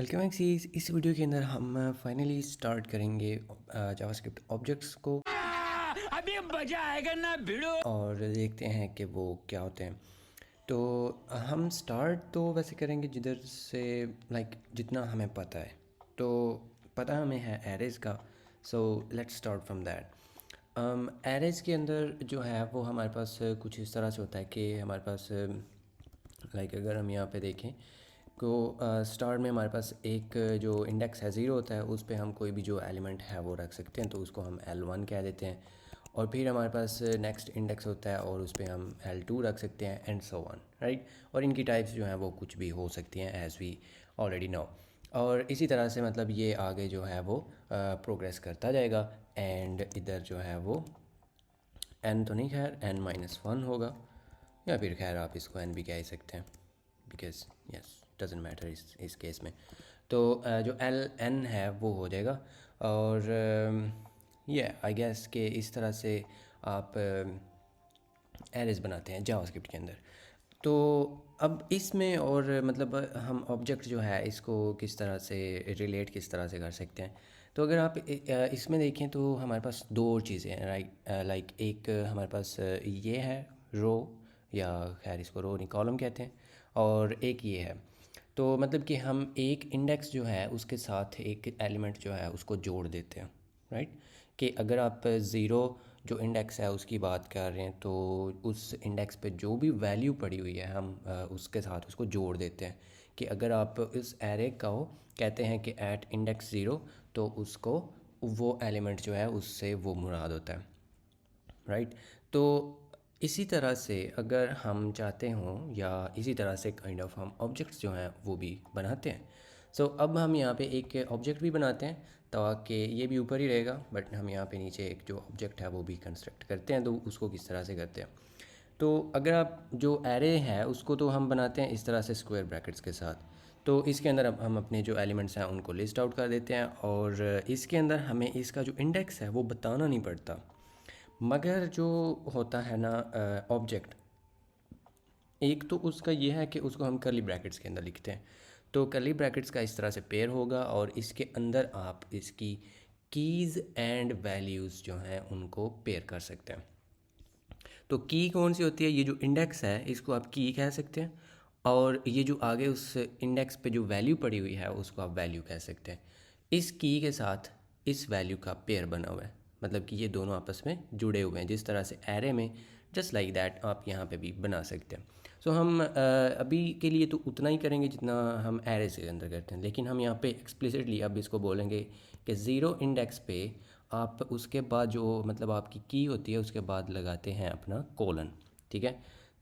Welcome axes. इस video के अंदर हम फाइनली स्टार्ट करेंगे जावास्क्रिप्ट ऑब्जेक्ट्स को अभी मजा आएगा ना भिड़ो। और देखते हैं कि वो क्या होते हैं। तो हम स्टार्ट तो वैसे करेंगे जिधर से जितना हमें पता है। तो पता हमें है एरेज़ का, so let's start from that. Arrays के अंदर जो है वो हमारे पास कुछ इस तरह से होता है कि हमारे पास अगर हम यहाँ पे देखें तो स्टार्ट में हमारे पास एक जो इंडेक्स है ज़ीरो होता है, उस पे हम कोई भी जो एलिमेंट है वो रख सकते हैं, तो उसको हम L1 कह देते हैं। और फिर हमारे पास नेक्स्ट इंडेक्स होता है और उस पे हम L2 रख सकते हैं एंड सो ऑन, राइट। और इनकी टाइप्स जो हैं वो कुछ भी हो सकती हैं एज़ वी ऑलरेडी नो। और इसी तरह से मतलब ये आगे जो है वो प्रोग्रेस करता जाएगा। एंड इधर जो है वो n तो नहीं, खैर n-1 होगा, या फिर खैर आप इसको n भी कह ही सकते हैं, बिकॉज यस डजेंट मैटर इस केस में। तो जो n है वो हो जाएगा। और ये आई गेस कि इस तरह से आप एरेज बनाते हैं जावास्क्रिप्ट के अंदर। तो अब इसमें और मतलब हम ऑब्जेक्ट जो है इसको किस तरह से रिलेट किस तरह से कर सकते हैं। तो अगर आप इसमें देखें तो हमारे पास दो चीज़ें हैं, राइट। एक हमारे पास ये है रो, या खैर इसको रो नहीं कॉलम कहते हैं, और एक ये है। तो मतलब कि हम एक इंडेक्स जो है उसके साथ एक एलिमेंट जो है उसको जोड़ देते हैं, राइट। कि अगर आप ज़ीरो जो इंडेक्स है उसकी बात कर रहे हैं तो उस इंडेक्स पे जो भी वैल्यू पड़ी हुई है हम उसके साथ उसको जोड़ देते हैं। कि अगर आप इस एरे का हो कहते हैं कि एट इंडेक्स ज़ीरो, तो उसको वो एलिमेंट जो है उससे वो मुराद होता है, राइट। तो इसी तरह से अगर हम चाहते हों, या इसी तरह से काइंड ऑफ हम ऑब्जेक्ट्स जो हैं वो भी बनाते हैं। सो अब हम यहाँ पे एक ऑब्जेक्ट भी बनाते हैं ताकि ये भी ऊपर ही रहेगा, बट हम यहाँ पे नीचे एक जो ऑब्जेक्ट है वो भी कंस्ट्रक्ट करते हैं। तो उसको किस तरह से करते हैं, तो अगर आप जो एरे है उसको तो हम बनाते हैं इस तरह से स्क्वायर ब्रैकेट्स के साथ। तो इसके अंदर अब हम अपने जो एलिमेंट्स हैं उनको लिस्ट आउट कर देते हैं, और इसके अंदर हमें इसका जो इंडेक्स है वो बताना नहीं पड़ता। मगर जो होता है ना ऑब्जेक्ट, एक तो उसका ये है कि उसको हम कर्ली ब्रैकेट्स के अंदर लिखते हैं। तो कर्ली ब्रैकेट्स का इस तरह से पेयर होगा, और इसके अंदर आप इसकी कीज़ एंड वैल्यूज़ जो हैं उनको पेयर कर सकते हैं। तो की कौन सी होती है, ये जो इंडेक्स है इसको आप की कह सकते हैं, और ये जो आगे उस इंडेक्स पे जो वैल्यू पड़ी हुई है उसको आप वैल्यू कह सकते हैं। इस की के साथ इस वैल्यू का पेयर बना हुआ है, मतलब कि ये दोनों आपस में जुड़े हुए हैं, जिस तरह से एरे में जस्ट लाइक दैट आप यहाँ पे भी बना सकते हैं। सो हम अभी के लिए तो उतना ही करेंगे जितना हम एरे के अंदर करते हैं, लेकिन हम यहाँ पे एक्सप्लिसिटली अब इसको बोलेंगे कि ज़ीरो इंडेक्स पे आप उसके बाद जो मतलब आपकी की होती है उसके बाद लगाते हैं अपना कोलन, ठीक है।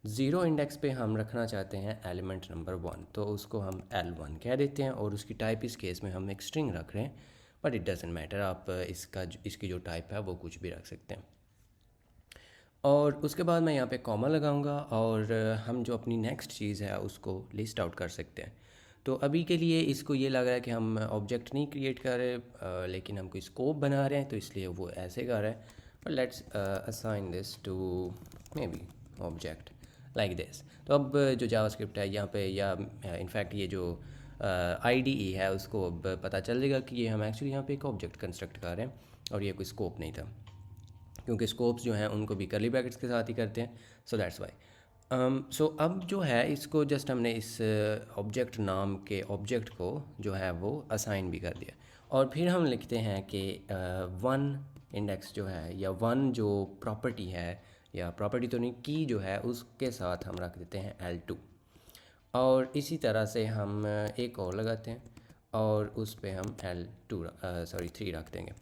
ज़ीरो इंडेक्स पे हम रखना चाहते हैं एलिमेंट नंबर 1, तो उसको हम L1 कह देते हैं, और उसकी टाइप इस केस में हम एक स्ट्रिंग रख रहे हैं, बट इट डजेंट मैटर, आप इसकी जो टाइप है वो कुछ भी रख सकते हैं। और उसके बाद मैं यहाँ पे कॉमा लगाऊंगा, और हम जो अपनी नेक्स्ट चीज़ है उसको लिस्ट आउट कर सकते हैं। तो अभी के लिए इसको ये लग रहा है कि हम ऑब्जेक्ट नहीं क्रिएट कर रहे, लेकिन हम कोई स्कोप बना रहे हैं, तो इसलिए वो ऐसे कर रहा है। But let's assign this to maybe object like this. तो अब जो जावास्क्रिप्ट है यहाँ पे, या इनफैक्ट ये जो IDE है उसको अब पता चल जाएगा कि ये हम एक्चुअली यहाँ पे एक ऑब्जेक्ट कंस्ट्रक्ट कर रहे हैं, और ये कोई स्कोप नहीं था, क्योंकि स्कोप्स जो हैं उनको भी कर्ली ब्रैकेट्स के साथ ही करते हैं। So that's why. सो अब जो है इसको जस्ट हमने इस ऑब्जेक्ट नाम के ऑब्जेक्ट को जो है वो असाइन भी कर दिया, और फिर हम लिखते हैं कि वन इंडेक्स जो है, या वन जो प्रॉपर्टी है, या प्रॉपर्टी तो नहीं, की जो है उसके साथ हम रख देते हैं L2। और इसी तरह से हम एक और लगाते हैं, और उस पे हम थ्री रख देंगे,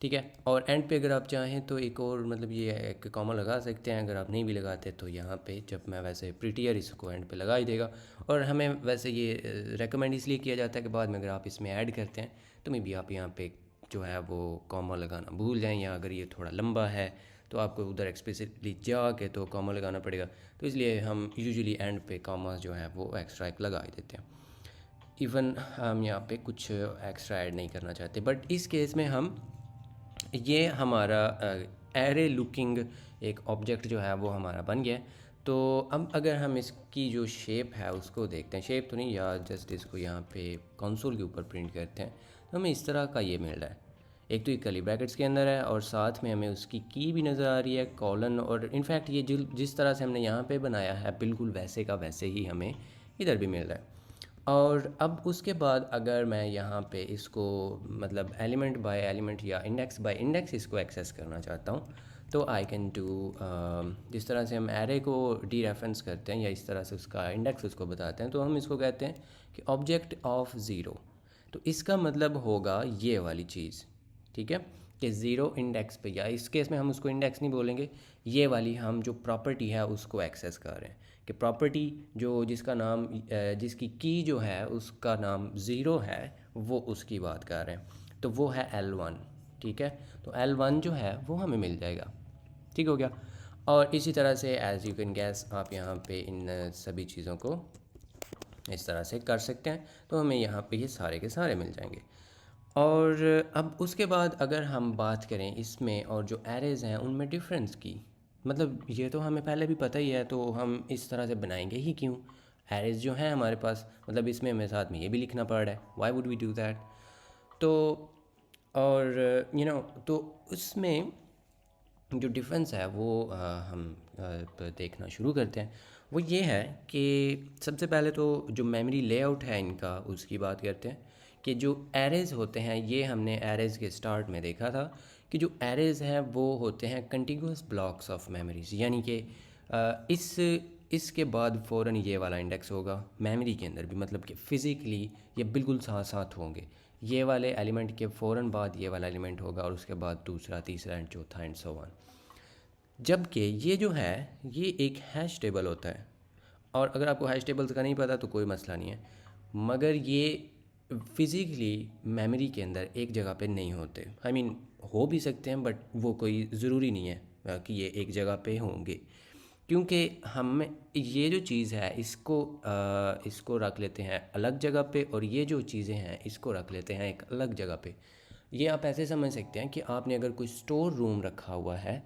ठीक है। और एंड पे अगर आप चाहें तो एक और मतलब ये एक कॉमा लगा सकते हैं। अगर आप नहीं भी लगाते तो यहाँ पे जब मैं वैसे प्रीटियर इसको एंड पे लगा ही देगा। और हमें वैसे ये रेकमेंड इसलिए किया जाता है कि बाद में अगर आप इसमें ऐड करते हैं तो मे बी आप यहाँ पे जो है वो कॉमा लगाना भूल जाएँ, या अगर ये थोड़ा लंबा है तो आपको उधर एक्सप्लिसिटली जा के तो कॉमा लगाना पड़ेगा। तो इसलिए हम यूजुअली एंड पे कॉमा जो है वो एक्स्ट्रा एक लगा ही देते हैं। इवन हम यहाँ पे कुछ एक्स्ट्रा ऐड नहीं करना चाहते, बट इस केस में हम ये हमारा एरे लुकिंग एक ऑब्जेक्ट जो है वो हमारा बन गया। तो अब अगर हम इसकी जो शेप है उसको देखते हैं, शेप तो नहीं या जस्ट इसको यहाँ पे कंसोल के ऊपर प्रिंट करते हैं, तो हमें इस तरह का ये मिल रहा है। एक तो ये कर्ली ब्रैकेट्स के अंदर है और साथ में हमें उसकी की भी नज़र आ रही है, कॉलन, और इनफैक्ट ये जिस तरह से हमने यहाँ पे बनाया है बिल्कुल वैसे का वैसे ही हमें इधर भी मिल रहा है। और अब उसके बाद अगर मैं यहाँ पे इसको मतलब एलिमेंट बाय एलिमेंट या इंडेक्स बाय इंडेक्स इसको एक्सेस करना चाहता हूँ, तो आई कैन डू जिस तरह से हम एरे को डी रेफरेंस करते हैं या इस तरह से उसका इंडेक्स उसको बताते हैं, तो हम इसको कहते हैं कि ऑब्जेक्ट ऑफ ज़ीरो। तो इसका मतलब होगा ये वाली चीज़, ठीक है, कि ज़ीरो इंडेक्स पे, या इस केस में हम उसको इंडेक्स नहीं बोलेंगे, ये वाली हम जो प्रॉपर्टी है उसको एक्सेस कर रहे हैं, कि प्रॉपर्टी जो जिसका नाम जिसकी की जो है उसका नाम ज़ीरो है, वो उसकी बात कर रहे हैं, तो वो है L1, ठीक है। तो L1 जो है वो हमें मिल जाएगा, ठीक हो गया। और इसी तरह से एज़ यू कैन गैस आप यहाँ पे इन सभी चीज़ों को इस तरह से कर सकते हैं, तो हमें यहाँ पे ये सारे के सारे मिल जाएंगे। और अब उसके बाद अगर हम बात करें इसमें और जो एरेज़ हैं उनमें डिफरेंस की, मतलब ये तो हमें पहले भी पता ही है, तो हम इस तरह से बनाएंगे ही क्यों। एरेज़ जो हैं हमारे पास, मतलब इसमें हमें साथ में ये भी लिखना पड़ रहा है, why would we do that. तो और तो उसमें जो डिफरेंस है वो हम देखना शुरू करते हैं। वो ये है कि सबसे पहले तो जो मेमोरी लेआउट है इनका उसकी बात करते हैं, कि जो एरेज़ होते हैं, ये हमने एरेज़ के स्टार्ट में देखा था कि जो एरेज़ हैं वो होते हैं कंटिन्यूस ब्लॉक्स ऑफ मेमोरीज़, यानी कि इसके बाद फ़ौरन ये वाला इंडेक्स होगा मेमोरी के अंदर भी, मतलब कि फ़िज़िकली ये बिल्कुल साथ साथ होंगे। ये वाले एलिमेंट के फ़ौरन बाद ये वाला एलिमेंट होगा और उसके बाद दूसरा, तीसरा एंड चौथा एंड सो ऑन। जबकि ये जो है ये एक हैश टेबल होता है, और अगर आपको हैश टेबल्स का नहीं पता तो कोई मसला नहीं है, मगर ये फिज़िकली मेमोरी के अंदर एक जगह पे नहीं होते। आई मीन हो भी सकते हैं बट वो कोई ज़रूरी नहीं है कि ये एक जगह पे होंगे, क्योंकि हम ये जो चीज़ है इसको रख लेते हैं अलग जगह पे, और ये जो चीज़ें हैं इसको रख लेते हैं एक अलग जगह पे। ये आप ऐसे समझ सकते हैं कि आपने अगर कोई स्टोर रूम रखा हुआ है,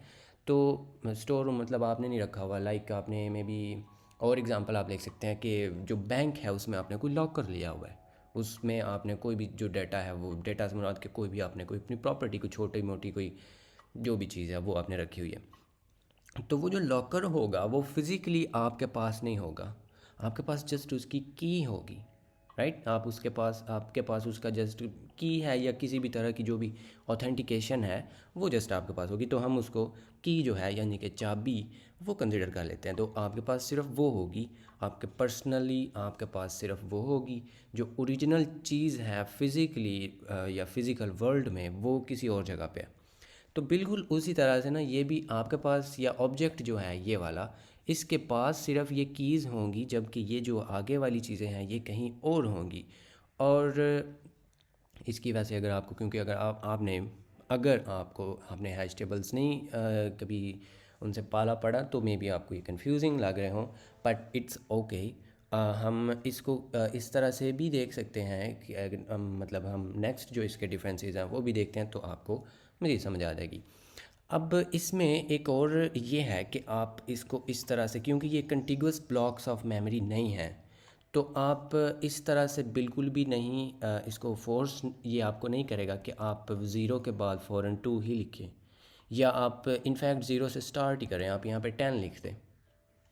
तो स्टोर रूम मतलब आपने नहीं रखा हुआ, लाइक आपने मे बी, और एग्जांपल आप लिख सकते हैं कि जो बैंक है उसमें आपने कोई लॉकर लिया हुआ है, उसमें आपने कोई भी जो डाटा है वो डाटा से मुराद के कोई भी आपने कोई अपनी प्रॉपर्टी, कोई छोटी मोटी कोई जो भी चीज़ है वो आपने रखी हुई है। तो वो जो लॉकर होगा वो फिज़िकली आपके पास नहीं होगा, आपके पास जस्ट उसकी की होगी, राइट। आपके पास उसका जस्ट की है, या किसी भी तरह की जो भी ऑथेंटिकेशन है वो जस्ट आपके पास होगी, तो हम उसको की जो है यानी कि चाबी वो कंसिडर कर लेते हैं। तो आपके पास सिर्फ वो होगी, आपके पर्सनली आपके पास सिर्फ वो होगी, जो ओरिजिनल चीज़ है फिज़िकली या फिज़िकल वर्ल्ड में वो किसी और जगह पे है। तो बिल्कुल उसी तरह से ना ये भी आपके पास, या ऑब्जेक्ट जो है ये वाला, इसके पास सिर्फ ये कीज़ होंगी, जबकि ये जो आगे वाली चीज़ें हैं ये कहीं और होंगी। और इसकी वजह से अगर आपको, क्योंकि अगर आपको आपने हैश टेबल्स नहीं कभी उनसे पाला पड़ा, तो मे बी आपको ये कंफ्यूजिंग लग रहे हों, बट इट्स ओके। हम इसको इस तरह से भी देख सकते हैं कि मतलब हम नेक्स्ट जो इसके डिफरेंसेस हैं वो भी देखते हैं, तो आपको मुझे समझ आ जाएगी। अब इसमें एक और ये है कि आप इसको इस तरह से, क्योंकि ये कंटिगुअस ब्लॉक्स ऑफ मेमोरी नहीं हैं, तो आप इस तरह से बिल्कुल भी नहीं इसको फोर्स ये आपको नहीं करेगा कि आप ज़ीरो के बाद फ़ौरन टू ही लिखें, या आप इनफैक्ट ज़ीरो से स्टार्ट ही करें, आप यहाँ पे 10 लिख दें,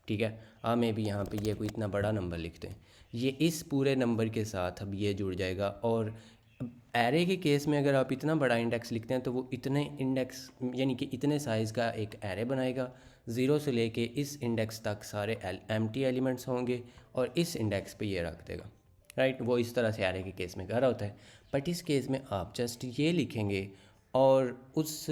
ठीक है। आप में भी यहाँ पे ये कोई इतना बड़ा नंबर लिखते हैं, ये इस पूरे नंबर के साथ अब ये जुड़ जाएगा। और एरे के केस में अगर आप इतना बड़ा इंडेक्स लिखते हैं तो वो इतने इंडेक्स यानी कि इतने साइज़ का एक एरे बनाएगा, ज़ीरो से लेके इस इंडेक्स तक सारे एम्प्टी एलिमेंट्स होंगे और इस इंडेक्स पे ये रख देगा, राइट। वो इस तरह से एरे के केस में कर रहा होता है, बट इस केस में आप जस्ट ये लिखेंगे और उस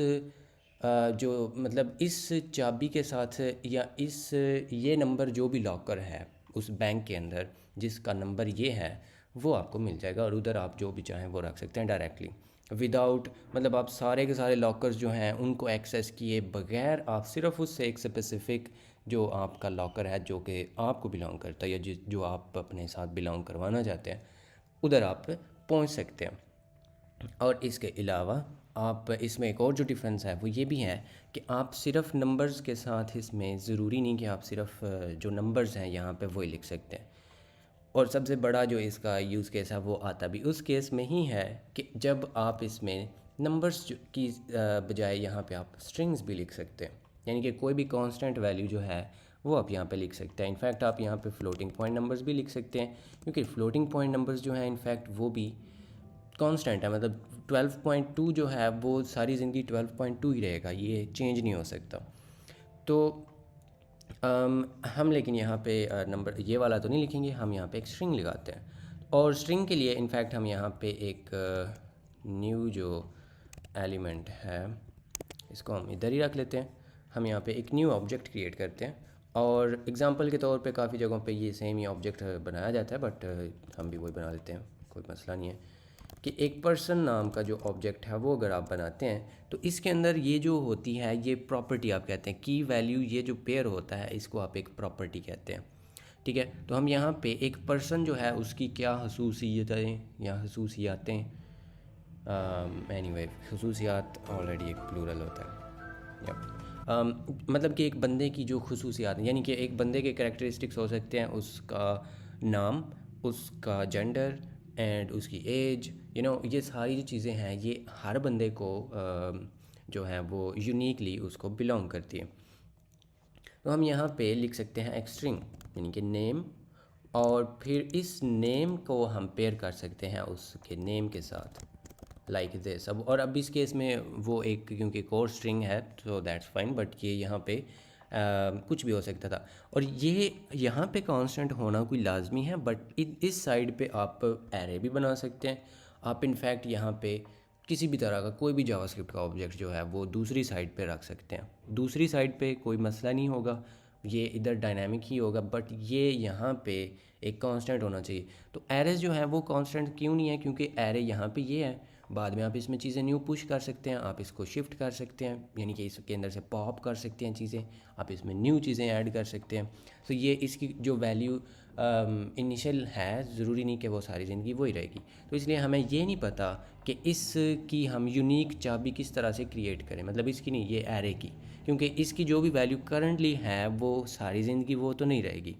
जो मतलब इस चाबी के साथ, या इस ये नंबर जो भी लॉकर है उस बैंक के अंदर जिसका नंबर ये है वो आपको मिल जाएगा, और उधर आप जो भी चाहें वो रख सकते हैं डायरेक्टली विदाउट, मतलब आप सारे के सारे लॉकर्स जो हैं उनको एक्सेस किए बगैर, आप सिर्फ उससे एक स्पेसिफ़िक जो आपका लॉकर है जो कि आपको बिलोंग करता है, या जो आप अपने साथ बिलोंग करवाना चाहते हैं, उधर आप पहुंच सकते हैं। और इसके अलावा आप इसमें एक और जो डिफरेंस है वो ये भी है कि आप सिर्फ नंबर्स के साथ इसमें ज़रूरी नहीं कि आप सिर्फ जो नंबर्स हैं यहाँ पे वही लिख सकते हैं। और सबसे बड़ा जो इसका यूज़ केस है वो आता भी उस केस में ही है कि जब आप इसमें नंबर्स की बजाय यहाँ पे आप स्ट्रिंग्स भी लिख सकते हैं, यानी कि कोई भी कांस्टेंट वैल्यू जो है वो आप यहाँ पे लिख सकते हैं। इनफैक्ट आप यहाँ पे फ्लोटिंग पॉइंट नंबर्स भी लिख सकते हैं, क्योंकि फ्लोटिंग पॉइंट नंबर्स जो हैं इनफैक्ट वो भी कांस्टेंट है। मतलब 12.2 जो है वो सारी ज़िंदगी 12.2 ही रहेगा, ये चेंज नहीं हो सकता। तो हम लेकिन यहाँ पे नंबर ये वाला तो नहीं लिखेंगे, हम यहाँ पे एक स्ट्रिंग लगाते हैं। और स्ट्रिंग के लिए इनफैक्ट हम यहाँ पे एक न्यू जो एलिमेंट है इसको हम इधर ही रख लेते हैं। हम यहाँ पे एक न्यू ऑब्जेक्ट क्रिएट करते हैं, और एग्जांपल के तौर पे काफ़ी जगहों पे ये सेम ही ऑब्जेक्ट बनाया जाता है, बट हम भी वही बना लेते हैं, कोई मसला नहीं है। कि एक पर्सन नाम का जो ऑब्जेक्ट है वो अगर आप बनाते हैं तो इसके अंदर ये जो होती है ये प्रॉपर्टी आप कहते हैं, की वैल्यू, ये जो पेयर होता है इसको आप एक प्रॉपर्टी कहते हैं। ठीक है, तो हम यहाँ पे एक पर्सन जो है उसकी क्या खसूसियतें या खसूसियातें, एनीवे खसूसियात ऑलरेडी एक प्लूरल होता है। मतलब कि एक बंदे की जो खसूसियात, यानी कि एक बंदे के करैक्टरिस्टिक्स हो सकते हैं, उसका नाम, उसका जेंडर एंड उसकी एज, ये सारी जो चीज़ें हैं ये हर बंदे को जो है वो यूनिकली उसको बिलोंग करती है। तो हम यहाँ पे लिख सकते हैं एक स्ट्रिंग, यानी कि नेम, और फिर इस नेम को हम पेयर कर सकते हैं उसके नेम के साथ, लाइक दिस। अब इस केस में वो एक क्योंकि कोर स्ट्रिंग है तो दैट्स फाइन, बट ये यहाँ पे कुछ भी हो सकता था। और ये यहाँ पे कांस्टेंट होना कोई लाजमी है, बट इस साइड पे आप एरे भी बना सकते हैं। आप इनफैक्ट यहाँ पे किसी भी तरह का कोई भी जावास्क्रिप्ट का ऑब्जेक्ट जो है वो दूसरी साइड पे रख सकते हैं। दूसरी साइड पे कोई मसला नहीं होगा, ये इधर डायनामिक ही होगा, बट ये यहाँ पे एक कांस्टेंट होना चाहिए। तो एरेज जो है वो कांस्टेंट क्यों नहीं है, क्योंकि एरे यहाँ पे ये है, बाद में आप इसमें चीज़ें न्यू पुश कर सकते हैं, आप इसको शिफ्ट कर सकते हैं, यानी कि इसके अंदर से पॉप कर सकते हैं चीज़ें, आप इसमें न्यू चीज़ें ऐड कर सकते हैं। तो ये इसकी जो वैल्यू इनिशियल है, ज़रूरी नहीं कि वो सारी ज़िंदगी वही रहेगी। तो इसलिए हमें ये नहीं पता कि इसकी हम यूनिक चाबी किस तरह से क्रिएट करें, मतलब इसकी नहीं, ये एरे की, क्योंकि इसकी जो भी वैल्यू करंटली है वो सारी ज़िंदगी वो तो नहीं रहेगी।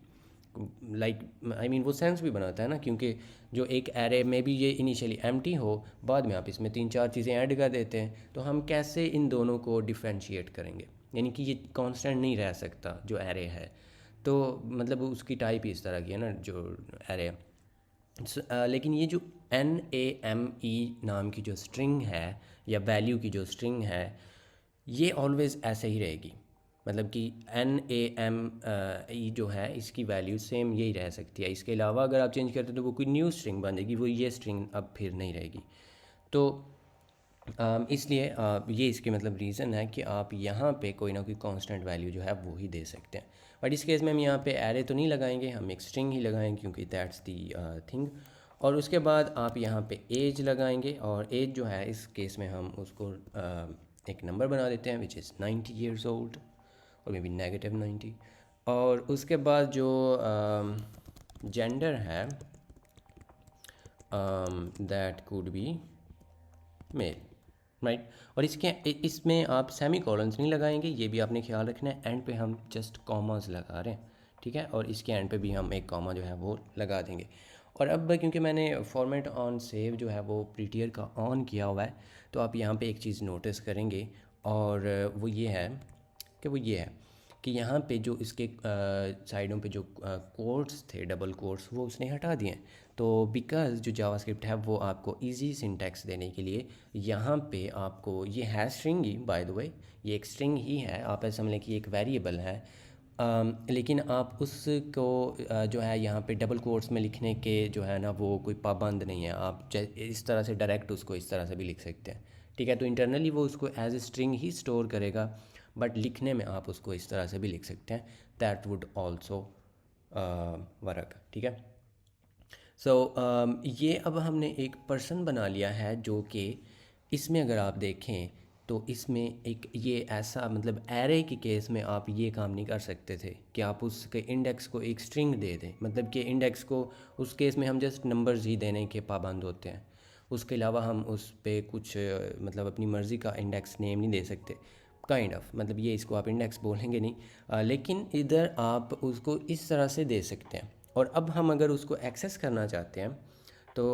वो सेंस भी बनाता है ना, क्योंकि जो एक एरे में भी ये इनिशियली एम्प्टी हो, बाद में आप इसमें 3-4 चीज़ें ऐड कर देते हैं, तो हम कैसे इन दोनों को डिफ्रेंशिएट करेंगे, यानी कि ये कांस्टेंट नहीं रह सकता जो एरे है। तो मतलब उसकी टाइप ही इस तरह की है ना जो एरे है। लेकिन ये जो NAME नाम की जो स्ट्रिंग है या वैल्यू की जो स्ट्रिंग है ये ऑलवेज़ ऐसे ही रहेगी, मतलब कि NAME जो है इसकी वैल्यू सेम यही रह सकती है। इसके अलावा अगर आप चेंज करते हो तो वो कोई न्यू स्ट्रिंग बन जाएगी, वो ये स्ट्रिंग अब फिर नहीं रहेगी। तो इसलिए ये इसके मतलब रीज़न है कि आप यहाँ पे कोई ना कोई कांस्टेंट वैल्यू जो है वो ही दे सकते हैं। बट इस केस में हम यहाँ पे एरे तो नहीं लगाएंगे, हम एक स्ट्रिंग ही लगाएंगे क्योंकि दैट्स दी थिंग। और उसके बाद आप यहाँ पे एज लगाएंगे, और एज जो है इस केस में हम उसको एक नंबर बना देते हैं विच इज़ 90 ईयर्स ओल्ड, और मे बी -90। और उसके बाद जो जेंडर है that could be male, right. और इसमें आप सेमी कॉलन्स नहीं लगाएंगे, ये भी आपने ख्याल रखना है। एंड पे हम जस्ट कॉमास लगा रहे हैं, ठीक है, और इसके एंड पे भी हम एक कॉमा जो है वो लगा देंगे। और अब क्योंकि मैंने फॉर्मेट ऑन सेव जो है वो प्रीटियर का ऑन किया हुआ है, तो आप यहाँ पे एक चीज़ नोटिस करेंगे, और वो ये है कि यहाँ पे जो इसके साइडों पे जो कोट्स थे, डबल कोट्स, वो उसने हटा दिए हैं। तो बिकॉज़ जो जावास्क्रिप्ट है वो आपको इजी सिंटैक्स देने के लिए यहाँ पे आपको, ये है string he by the way, ये एक स्ट्रिंग ही है, आप ऐसा समझें कि एक वेरिएबल है। लेकिन आप उसको जो है यहाँ पे डबल कोट्स में लिखने के जो है ना वो कोई पाबंद नहीं है, आप इस तरह से डायरेक्ट उसको इस तरह से भी लिख सकते हैं, ठीक है। तो इंटरनली वो उसको एज ए स्ट्रिंग ही स्टोर करेगा, बट लिखने में आप उसको इस तरह से भी लिख सकते हैं, दैट वुड ऑल्सो वर्क, ठीक है। सो ये अब हमने एक पर्सन बना लिया है जो कि इसमें अगर आप देखें तो इसमें एक ये ऐसा, मतलब एरे के केस में आप ये काम नहीं कर सकते थे कि आप उसके इंडेक्स को एक स्ट्रिंग दे दें, मतलब कि इंडेक्स को उस केस में हम जस्ट नंबर्स ही देने के पाबंद होते हैं। उसके अलावा हम उस पे कुछ मतलब अपनी मर्ज़ी का इंडेक्स नेम नहीं दे सकते, काइंड ऑफ, मतलब ये इसको आप इंडेक्स बोलेंगे नहीं, लेकिन इधर आप उसको इस तरह से दे सकते हैं। और अब हम अगर उसको एक्सेस करना चाहते हैं तो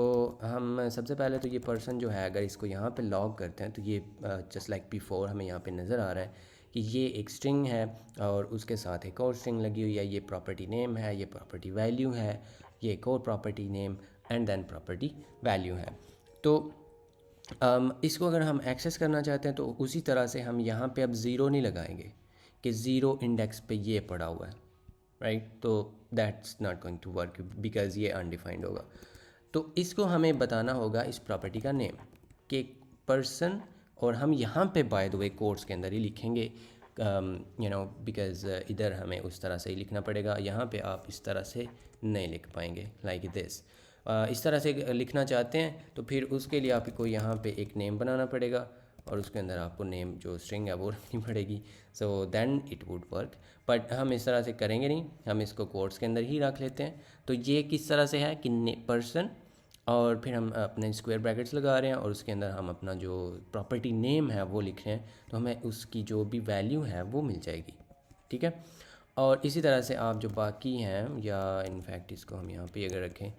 हम सबसे पहले तो ये पर्सन जो है अगर इसको यहाँ पे लॉग करते हैं तो ये जस्ट लाइक बिफोर हमें यहाँ पे नज़र आ रहा है कि ये एक स्ट्रिंग है और उसके साथ एक और स्ट्रिंग लगी हुई है, ये प्रॉपर्टी नेम है, ये प्रॉपर्टी वैल्यू है, ये एक और property name and then property value है। तो इसको अगर हम एक्सेस करना चाहते हैं तो उसी तरह से हम यहाँ पे अब ज़ीरो नहीं लगाएंगे कि ज़ीरो इंडेक्स पे ये पड़ा हुआ है, राइट, तो that's not going to work because ये अनडिफाइंड होगा। तो इसको हमें बताना होगा इस प्रॉपर्टी का नेम कि पर्सन, और हम यहाँ पे बाय द वे कोड्स के अंदर ही लिखेंगे बिकॉज़ इधर हमें उस तरह से ही लिखना पड़ेगा, यहाँ पे आप इस तरह से नहीं लिख पाएंगे लाइक दिस। इस तरह से लिखना चाहते हैं तो फिर उसके लिए आपको यहाँ पे एक नेम बनाना पड़ेगा और उसके अंदर आपको नेम जो स्ट्रिंग है वो रखनी पड़ेगी, so then it would work. But हम इस तरह से करेंगे नहीं, हम इसको कोड्स के अंदर ही रख लेते हैं। तो ये किस तरह से है कि पर्सन और फिर हम अपने स्क्वायर ब्रैकेट्स लगा रहे हैं और उसके अंदर हम अपना जो प्रॉपर्टी नेम है वो लिख रहे हैं, तो हमें उसकी जो भी वैल्यू है वो मिल जाएगी, ठीक है। और इसी तरह से आप जो बाकी हैं, या इनफैक्ट इसको हम यहाँ पे अगर रखें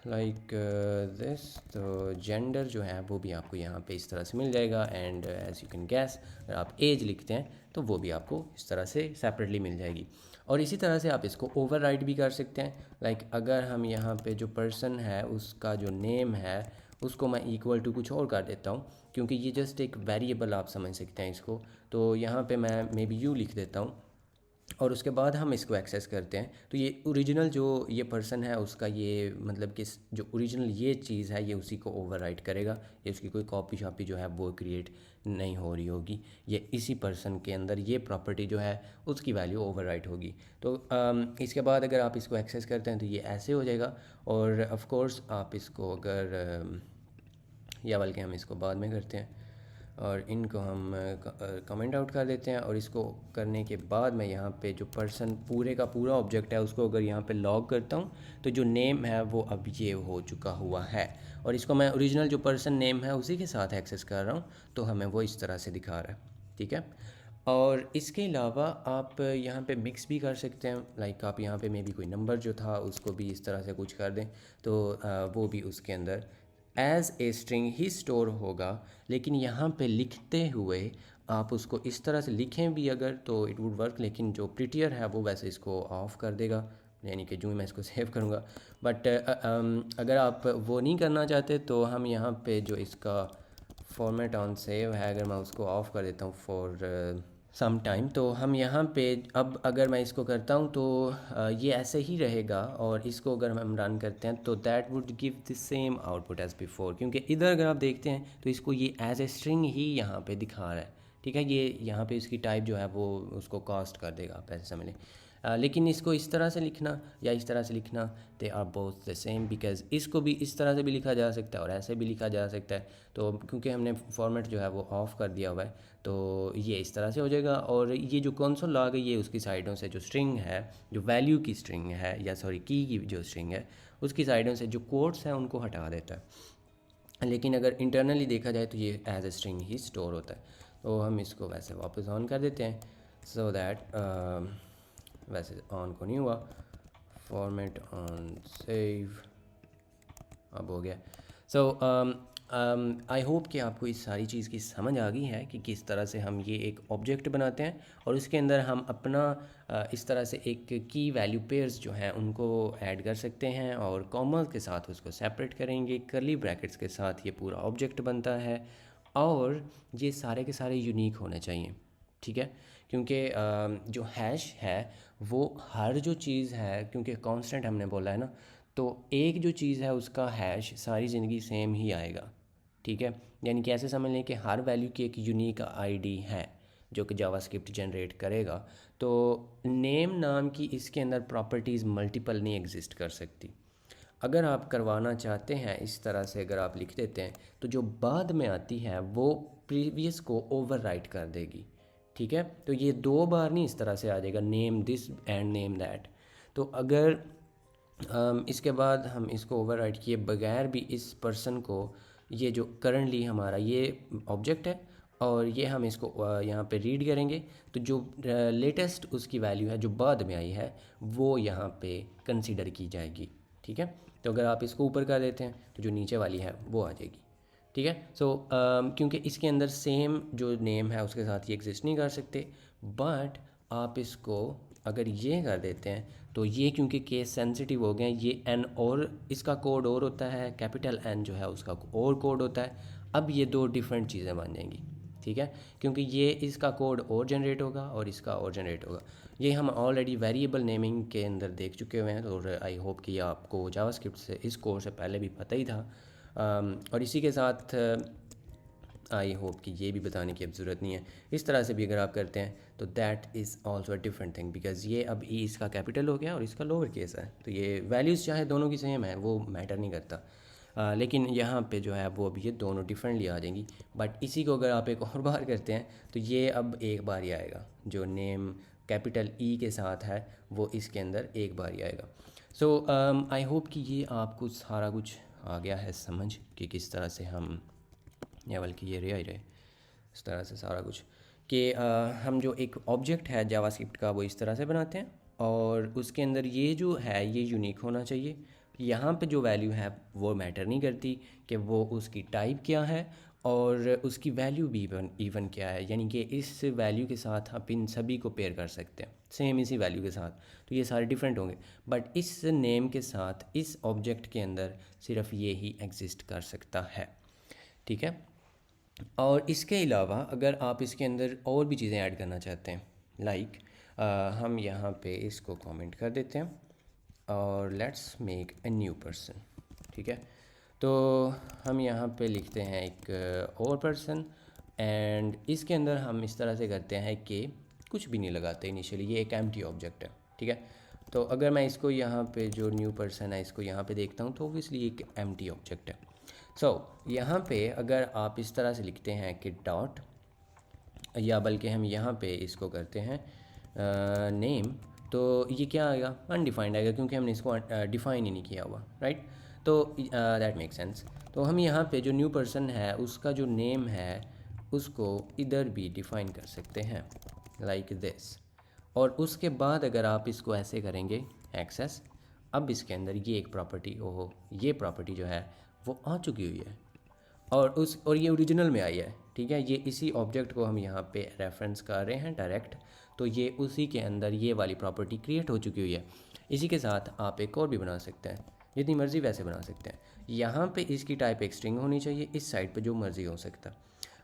लाइक दिस, तो जेंडर जो है वो भी आपको यहाँ पे इस तरह से मिल जाएगा। And as you can guess अगर आप एज लिखते हैं तो वो भी आपको इस तरह से सेपरेटली मिल जाएगी। और इसी तरह से आप इसको ओवरराइड भी कर सकते हैं। लाइक अगर हम यहाँ पे जो पर्सन है उसका जो नेम है उसको मैं इक्वल टू कुछ और कर देता हूँ, क्योंकि ये जस्ट एक वेरिएबल आप समझ सकते हैं इसको। तो यहाँ पे मैं मे बी यू लिख देता हूँ और उसके बाद हम इसको एक्सेस करते हैं तो ये ओरिजिनल जो ये पर्सन है उसका ये मतलब कि जो ओरिजिनल ये चीज़ है ये उसी को ओवरराइट करेगा, ये उसकी कोई कॉपी शॉपी जो है वो क्रिएट नहीं हो रही होगी, ये इसी पर्सन के अंदर ये प्रॉपर्टी जो है उसकी वैल्यू ओवरराइट होगी। तो इसके बाद अगर आप इसको एक्सेस करते हैं तो ये ऐसे हो जाएगा। और ऑफ कोर्स आप इसको अगर या बल्कि हम इसको बाद में करते हैं और इनको हम कमेंट आउट कर देते हैं। और इसको करने के बाद मैं यहाँ पे जो पर्सन पूरे का पूरा ऑब्जेक्ट है उसको अगर यहाँ पे लॉग करता हूँ तो जो नेम है वो अब ये हो चुका हुआ है और इसको मैं ओरिजिनल जो पर्सन नेम है उसी के साथ एक्सेस कर रहा हूँ, तो हमें वो इस तरह से दिखा रहा है, ठीक है। और इसके अलावा आप यहाँ पे मिक्स भी कर सकते हैं, लाइक आप यहाँ पे मे बी कोई नंबर जो था उसको भी इस तरह से कुछ कर दें तो वो भी उसके अंदर एज ए स्ट्रिंग ही स्टोर होगा। लेकिन यहाँ पे लिखते हुए आप उसको इस तरह से लिखें भी अगर तो इट वुड वर्क, लेकिन जो प्रिटियर है वो वैसे इसको ऑफ कर देगा, यानी कि जो मैं इसको सेव करूँगा। बट अगर आप वो नहीं करना चाहते तो हम यहाँ पे जो इसका फॉर्मेट ऑन सेव है अगर मैं उसको ऑफ़ कर देता हूँ फॉर सम टाइम, तो हम यहाँ पे अब अगर मैं इसको करता हूँ तो ये ऐसे ही रहेगा। और इसको अगर हम रन करते हैं तो that would give the same output as before, क्योंकि इधर अगर आप देखते हैं तो इसको ये एज ए स्ट्रिंग ही यहाँ पे दिखा रहा है, ठीक है। ये यहाँ पे इसकी टाइप जो है वो उसको कास्ट कर देगा, आप ऐसे समझ लें। लेकिन इसको इस तरह से लिखना या इस तरह से लिखना, they are both the same, because इसको भी इस तरह से भी लिखा जा सकता है और ऐसे भी लिखा जा सकता है। तो क्योंकि हमने फॉर्मेट जो है वो ऑफ़ कर दिया हुआ है तो ये इस तरह से हो जाएगा। और ये जो कंसोल लॉग है ये उसकी साइडों से जो स्ट्रिंग है, जो वैल्यू की स्ट्रिंग है या सॉरी की जो स्ट्रिंग है उसकी साइडों से जो कोड्स हैं उनको हटा देता है। लेकिन अगर इंटरनली देखा जाए तो ये एज ए स्ट्रिंग ही स्टोर होता है। तो हम इसको वैसे वापस ऑन कर देते हैं सो दैट वैसे ऑन को नहीं हुआ, फॉर्मेट ऑन सेव अब हो गया। सो आई होप कि आपको इस सारी चीज़ की समझ आ गई है कि किस तरह से हम ये एक ऑब्जेक्ट बनाते हैं और उसके अंदर हम अपना इस तरह से एक की वैल्यू पेयर्स जो हैं उनको ऐड कर सकते हैं और कॉमर्स के साथ उसको सेपरेट करेंगे, करली ब्रैकेट्स के साथ ये पूरा ऑब्जेक्ट बनता है। और ये सारे के सारे यूनिक होने चाहिए, ठीक है, क्योंकि जो हैश है वो हर जो चीज़ है, क्योंकि कांस्टेंट हमने बोला है ना, तो एक जो चीज़ है उसका हैश सारी ज़िंदगी सेम ही आएगा, ठीक है। यानी कि ऐसे समझ लें कि हर वैल्यू की एक यूनिक आईडी है जो कि जावास्क्रिप्ट जनरेट करेगा। तो नेम नाम की इसके अंदर प्रॉपर्टीज़ मल्टीपल नहीं एग्जिस्ट कर सकती। अगर आप करवाना चाहते हैं इस तरह से अगर आप लिख देते हैं तो जो बाद में आती है वो प्रीवियस को ओवरराइट कर देगी, ठीक है। तो ये दो बार नहीं इस तरह से आ जाएगा name this and name that. तो अगर इसके बाद हम इसको ओवरराइड किए बगैर भी इस पर्सन को, ये जो करंटली हमारा ये ऑब्जेक्ट है और ये हम इसको यहाँ पे रीड करेंगे, तो जो लेटेस्ट उसकी वैल्यू है जो बाद में आई है वो यहाँ पे कंसीडर की जाएगी। ठीक है, तो अगर आप इसको ऊपर कर देते हैं तो जो नीचे वाली है वो आ जाएगी। ठीक है, सो क्योंकि इसके अंदर सेम जो नेम है उसके साथ ये एग्जिस्ट नहीं कर सकते, बट आप इसको अगर ये कर देते हैं तो ये क्योंकि केस सेंसिटिव हो गए हैं, ये एन और इसका कोड और होता है, कैपिटल एन जो है उसका और कोड होता है। अब ये दो डिफरेंट चीज़ें बन जाएंगी। ठीक है, क्योंकि ये इसका कोड और जनरेट होगा और इसका और जनरेट होगा। ये हम ऑलरेडी वेरिएबल नेमिंग के अंदर देख चुके हुए हैं, और आई होप कि आपको जावास्क्रिप्ट से इस कोर्स से पहले भी पता ही था। और इसी के साथ आई होप कि ये भी बताने की अब ज़रूरत नहीं है। इस तरह से भी अगर आप करते हैं तो that is also a different thing, because ये अब ई इसका कैपिटल हो गया और इसका लोअर केस है, तो ये वैल्यूज़ चाहे दोनों की सेम है वो मैटर नहीं करता। लेकिन यहाँ पे जो है वो अब ये दोनों डिफरेंटली आ जाएंगी। बट इसी को अगर आप एक और बार करते हैं तो ये अब एक बार ही आएगा, जो नेम कैपिटल ई के साथ है वो इसके अंदर एक बार ही आएगा। सो आई होप कि ये आपको सारा कुछ आ गया है समझ कि किस तरह से हम, या बल्कि ये रहे ही रहे इस तरह से सारा कुछ कि हम जो एक ऑब्जेक्ट है जावास्क्रिप्ट का वो इस तरह से बनाते हैं, और उसके अंदर ये जो है ये यूनिक होना चाहिए। यहाँ पे जो वैल्यू है वो मैटर नहीं करती कि वो उसकी टाइप क्या है और उसकी वैल्यू भी इवन क्या है, यानी कि इस वैल्यू के साथ आप इन सभी को पेयर कर सकते हैं सेम इसी वैल्यू के साथ, तो ये सारे डिफरेंट होंगे। बट इस नेम के साथ इस ऑब्जेक्ट के अंदर सिर्फ ये ही एग्जिस्ट कर सकता है। ठीक है, और इसके अलावा अगर आप इसके अंदर और भी चीज़ें ऐड करना चाहते हैं, लाइक हम यहाँ पे इसको कमेंट कर देते हैं और let's make a new person. ठीक है, तो हम यहाँ पे लिखते हैं एक और पर्सन, एंड इसके अंदर हम इस तरह से करते हैं कि कुछ भी नहीं लगाते इनिशियली, ये एक एम्प्टी ऑब्जेक्ट है। ठीक है, तो अगर मैं इसको यहाँ पे जो न्यू पर्सन है इसको यहाँ पे देखता हूँ तो ऑब्वियसली एक एम्प्टी ऑब्जेक्ट है। यहाँ पे अगर आप इस तरह से लिखते हैं कि डॉट, या बल्कि हम यहाँ पे इसको करते हैं नेम, तो ये क्या आएगा, अनडिफाइंड आएगा, क्योंकि हमने इसको डिफ़ाइन ही नहीं किया हुआ, राइट। तो दैट मेक सेंस। तो हम यहाँ पे जो न्यू पर्सन है उसका जो नेम है उसको इधर भी डिफ़ाइन कर सकते हैं लाइक दिस, और उसके बाद अगर आप इसको ऐसे करेंगे एक्सेस, अब इसके अंदर ये एक प्रॉपर्टी, ओहो ये प्रॉपर्टी जो है वो आ चुकी हुई है, और ये ओरिजिनल में आई है। ठीक है, ये इसी ऑब्जेक्ट को हम यहाँ पे रेफरेंस कर रहे हैं डायरेक्ट, तो ये उसी के अंदर ये वाली प्रॉपर्टी क्रिएट हो चुकी हुई है। इसी के साथ आप एक और भी बना सकते हैं, जितनी मर्ज़ी वैसे बना सकते हैं। यहाँ पे इसकी टाइप एक स्ट्रिंग होनी चाहिए, इस साइड पे जो मर्ज़ी हो सकता,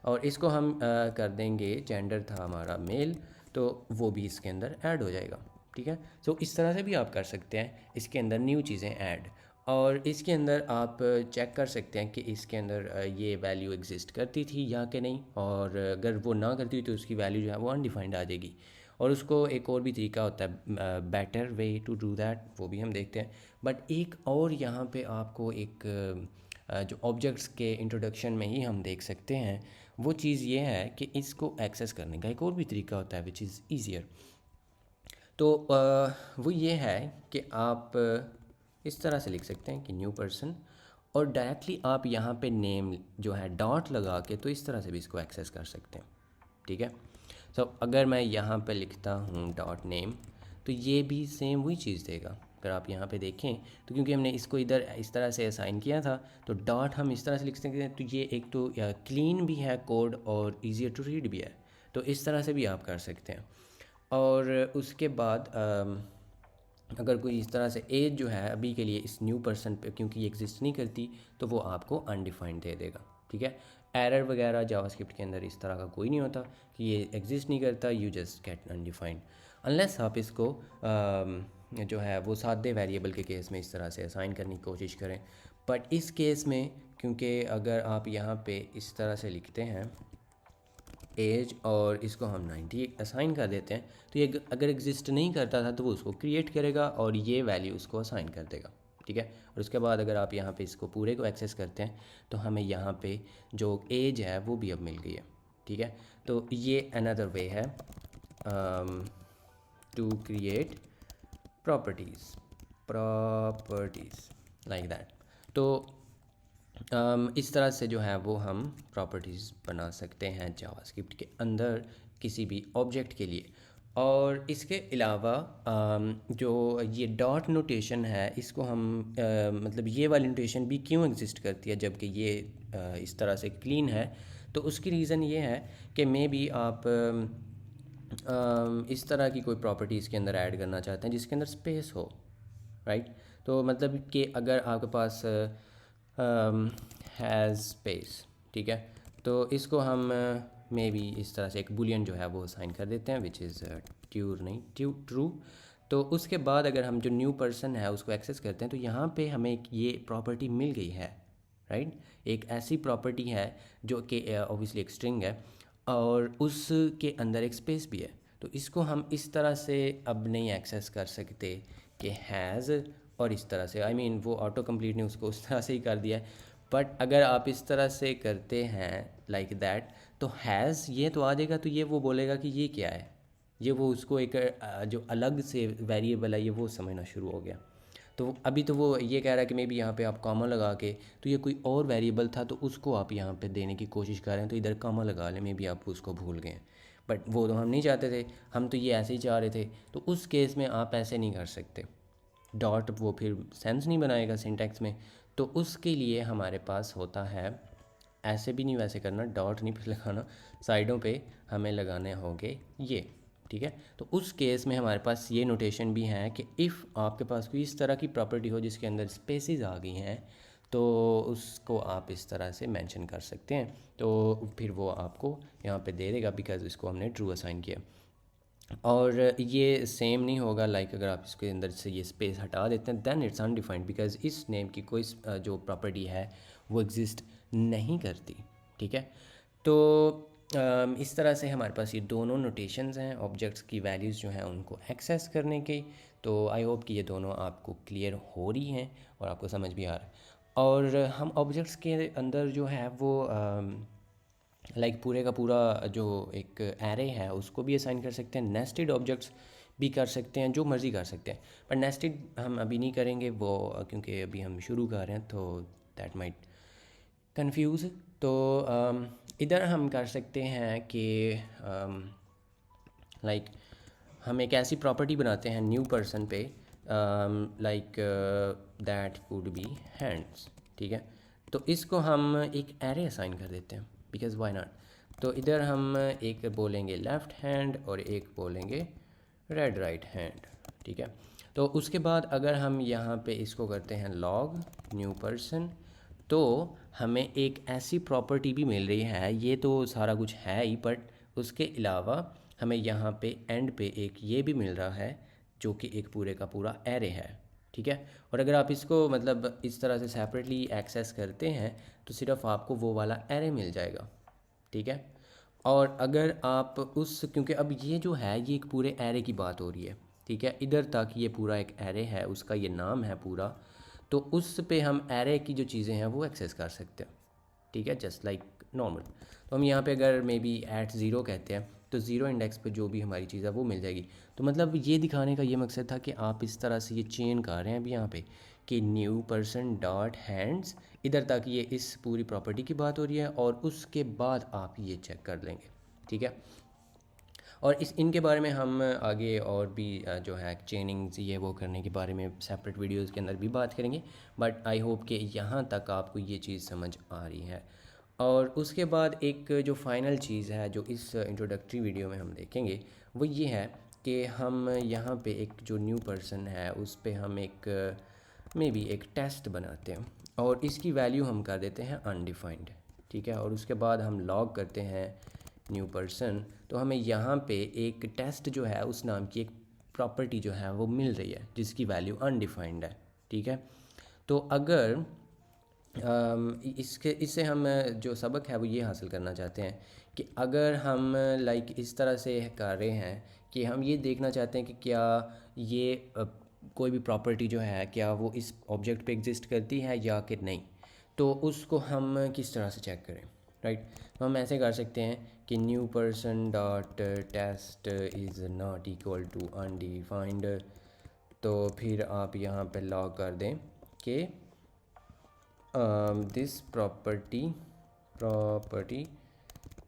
और इसको हम कर देंगे, जेंडर था हमारा मेल, तो वो भी इसके अंदर ऐड हो जाएगा। ठीक है, सो इस तरह से भी आप कर सकते हैं इसके अंदर न्यू चीज़ें ऐड, और इसके अंदर आप चेक कर सकते हैं कि इसके अंदर ये वैल्यू एग्जिस्ट करती थी या कि नहीं, और अगर वो ना करती तो उसकी वैल्यू जो है वो अनडिफाइंड आ जाएगी। और उसको एक और भी तरीका होता है, better way to do that, वो भी हम देखते हैं। बट एक और यहाँ पे आपको एक जो ऑब्जेक्ट्स के इंट्रोडक्शन में ही हम देख सकते हैं, वो चीज़ ये है कि इसको एक्सेस करने का एक और भी तरीका होता है विच इज़ ईजियर। तो वो ये है कि आप इस तरह से लिख सकते हैं कि न्यू पर्सन, और डायरेक्टली आप यहाँ पे नेम जो है डॉट लगा के तो इस तरह से भी इसको एक्सेस कर सकते हैं। ठीक है, सो अगर मैं यहाँ पे लिखता हूँ डॉट नेम, तो ये भी सेम वही चीज़ देगा। अगर आप यहाँ पे देखें तो क्योंकि हमने इसको इधर इस तरह से असाइन किया था, तो डॉट हम इस तरह से लिख सकते हैं, तो ये एक तो क्लीन भी है कोड और ईजियर टू रीड भी है, तो इस तरह से भी आप कर सकते हैं। और उसके बाद अगर कोई इस तरह से एज जो है अभी के लिए इस न्यू पर्सन पे क्योंकि ये एग्जिस्ट नहीं करती, तो वो आपको अनडिफाइंड दे देगा। ठीक है, एरर वगैरह जावास्क्रिप्ट के अंदर इस तरह का कोई नहीं होता कि ये एग्जिस्ट नहीं करता, you just get undefined, unless आप इसको जो है वो सादे वेरिएबल के केस में इस तरह से असाइन करने की कोशिश करें। बट इस केस में क्योंकि अगर आप यहाँ पे इस तरह से लिखते हैं एज और इसको हम 90 असाइन कर देते हैं, तो ये अगर एग्जिस्ट नहीं करता था तो वो उसको क्रिएट करेगा और ये वैल्यू उसको असाइन कर देगा। ठीक है, और उसके बाद अगर आप यहाँ पे इसको पूरे को एक्सेस करते हैं तो हमें यहाँ पे जो एज है वो भी अब मिल गई है। ठीक है, तो ये अनदर वे है to create properties. Properties like that. तो इस तरह से जो है वो हम प्रॉपर्टीज़ बना सकते हैं जावास्क्रिप्ट के अंदर किसी भी ऑब्जेक्ट के लिए। और इसके अलावा जो ये डॉट नोटेशन है इसको हम मतलब ये वाली नोटेशन भी क्यों एग्जिस्ट करती है जबकि ये इस तरह से क्लीन है। तो उसकी रीज़न ये है कि मे बी आप इस तरह की कोई प्रॉपर्टी इसके अंदर ऐड करना चाहते हैं जिसके अंदर स्पेस हो, राइट। तो मतलब कि अगर आपके पास हैज़ स्पेस, ठीक है, तो इसको हम मे बी इस तरह से एक बुलियन जो है वो साइन कर देते हैं विच इज़ ट्रू। तो उसके बाद अगर हम जो न्यू पर्सन है उसको एक्सेस करते हैं तो यहाँ पे हमें ये प्रॉपर्टी मिल गई है, राइट। एक ऐसी प्रॉपर्टी है जो कि ऑब्वियसली एक स्ट्रिंग है और उसके अंदर एक स्पेस भी है। तो इसको हम इस तरह से अब नहीं एक्सेस कर सकते कि हैज़ और इस तरह से, आई मीन वो ऑटो कंप्लीट ने उसको उस तरह से ही कर दिया है। बट अगर आप इस तरह से करते हैं लाइक दैट तो हैज़ ये तो आ जाएगा, तो ये वो बोलेगा कि ये क्या है, ये वो उसको एक जो अलग से वेरिएबल है ये वो समझना शुरू हो गया। तो अभी तो वो ये कह रहा है कि मे बी यहाँ पे आप कॉमा लगा के, तो ये कोई और वेरिएबल था तो उसको आप यहाँ पे देने की कोशिश कर रहे हैं, तो इधर कॉमा लगा लें, मे बी आप उसको भूल गए हैं। बट वो तो हम नहीं चाहते थे, हम तो ये ऐसे ही चाह रहे थे। तो उस केस में आप ऐसे नहीं कर सकते, डॉट वो फिर सेंस नहीं बनाएगा सिंटैक्स में। तो उसके लिए हमारे पास होता है, ऐसे भी नहीं वैसे करना, डॉट नहीं फिर लगाना, साइडों पे हमें लगाने होंगे ये, ठीक है। तो उस केस में हमारे पास ये नोटेशन भी है कि इफ़ आपके पास कोई इस तरह की प्रॉपर्टी हो जिसके अंदर स्पेसेस आ गई हैं तो उसको आप इस तरह से मेंशन कर सकते हैं। तो फिर वो आपको यहाँ पे दे देगा बिकॉज इसको हमने ट्रू असाइन किया। और ये सेम नहीं होगा लाइक अगर आप इसके अंदर से ये स्पेस हटा देते हैं देन इट्स अनडिफाइंड बिकॉज इस नेम की कोई जो प्रॉपर्टी है वो एग्जिस्ट नहीं करती, ठीक है। तो इस तरह से हमारे पास ये दोनों नोटेशंस हैं ऑब्जेक्ट्स की वैल्यूज़ जो हैं उनको एक्सेस करने के। तो आई होप कि ये दोनों आपको क्लियर हो रही हैं और आपको समझ भी आ रहा है। और हम ऑब्जेक्ट्स के अंदर जो है वो लाइक पूरे का पूरा जो एक एरे है उसको भी असाइन कर सकते हैं, नेस्टेड ऑब्जेक्ट्स भी कर सकते हैं, जो मर्ज़ी कर सकते हैं। पर नेस्टेड हम अभी नहीं करेंगे वो क्योंकि अभी हम शुरू कर रहे हैं तो दैट माइट कंफ्यूज। तो इधर हम कर सकते हैं कि लाइक हम एक ऐसी प्रॉपर्टी बनाते हैं न्यू पर्सन पे like that could B hands, ठीक है। तो इसको हम एक एरे असाइन कर देते हैं बिकॉज वाई नॉट। तो इधर हम एक बोलेंगे लेफ़्ट हैंड और एक बोलेंगे रेड राइट हैंड, ठीक है। तो उसके बाद अगर हम यहाँ पे इसको करते हैं लॉग न्यू पर्सन तो हमें एक ऐसी प्रॉपर्टी भी मिल रही है, ये तो सारा कुछ है ही बट उसके अलावा हमें यहाँ पे एंड पे एक ये भी मिल रहा है जो कि एक पूरे का पूरा एरे है, ठीक है। और अगर आप इसको मतलब इस तरह से सेपरेटली एक्सेस करते हैं तो सिर्फ आपको वो वाला एरे मिल जाएगा, ठीक है। और अगर आप उस क्योंकि अब ये जो है ये एक पूरे एरे की बात हो रही है, ठीक है, इधर तक ये पूरा एक एरे है, उसका ये नाम है पूरा। तो उस पे हम एरे की जो चीज़ें हैं वो एक्सेस कर सकते हैं, ठीक है, जस्ट लाइक नॉर्मल। तो हम यहाँ पे अगर मे बी एट ज़ीरो कहते हैं तो ज़ीरो इंडेक्स पे जो भी हमारी चीज़ है वो मिल जाएगी। तो मतलब ये दिखाने का ये मकसद था कि आप इस तरह से ये चेन कर रहे हैं अभी यहाँ पे कि न्यू पर्सन डॉट हैंड्स, इधर तक ये इस पूरी प्रॉपर्टी की बात हो रही है और उसके बाद आप ये चेक कर लेंगे, ठीक है। और इस इनके बारे में हम आगे और भी जो है चेनिंग्स ये वो करने के बारे में सेपरेट वीडियोस के अंदर भी बात करेंगे। बट आई होप कि यहाँ तक आपको ये चीज़ समझ आ रही है। और उसके बाद एक जो फाइनल चीज़ है जो इस इंट्रोडक्टरी वीडियो में हम देखेंगे वो ये है कि हम यहाँ पे एक जो न्यू पर्सन है उस पे हम एक मे बी एक टेस्ट बनाते हैं और इसकी वैल्यू हम कर देते हैं अनडिफाइंड, ठीक है। और उसके बाद हम लॉग करते हैं न्यू पर्सन तो हमें यहाँ पे एक टेस्ट जो है उस नाम की एक प्रॉपर्टी जो है वो मिल रही है जिसकी वैल्यू अनडिफाइंड है, ठीक है। तो अगर इससे हम जो सबक है वो ये हासिल करना चाहते हैं कि अगर हम लाइक इस तरह से कर रहे हैं कि हम ये देखना चाहते हैं कि क्या ये कोई भी प्रॉपर्टी जो है क्या वो इस ऑब्जेक्ट पे एग्जिस्ट करती है या कि नहीं, तो उसको हम किस तरह से चेक करें, राइट। तो हम ऐसे कर सकते हैं कि new person dot test is not equal to undefined. तो फिर आप यहाँ पे लॉग कर दें कि दिस प्रॉपर्टी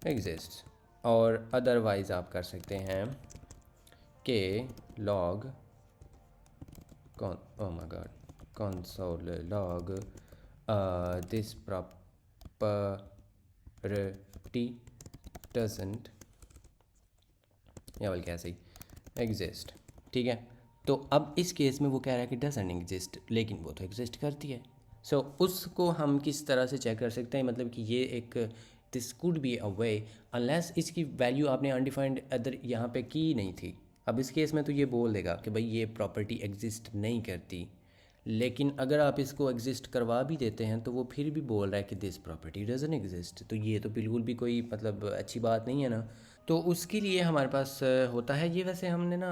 एग्जिस्ट, और अदरवाइज़ आप कर सकते हैं कि log oh my god, console log this property doesn't, या बल्कि ऐसे ही एग्जिस्ट। ठीक है, तो अब इस केस में वो कह रहा है कि डजंट एग्जिस्ट, लेकिन वो तो एग्जिस्ट करती है। सो उसको हम किस तरह से चेक कर सकते हैं, मतलब कि ये एक this could be a way unless इसकी वैल्यू आपने अनडिफाइंड अदर यहाँ पे की नहीं थी। अब इस केस में तो ये बोल देगा कि भाई ये प्रॉपर्टी एग्जिस्ट नहीं करती, लेकिन अगर आप इसको एग्जिस्ट करवा भी देते हैं तो वो फिर भी बोल रहा है कि दिस प्रॉपर्टी डजंट एग्जिस्ट, तो ये तो बिल्कुल भी कोई मतलब अच्छी बात नहीं है ना। तो उसके लिए हमारे पास होता है ये, वैसे हमने ना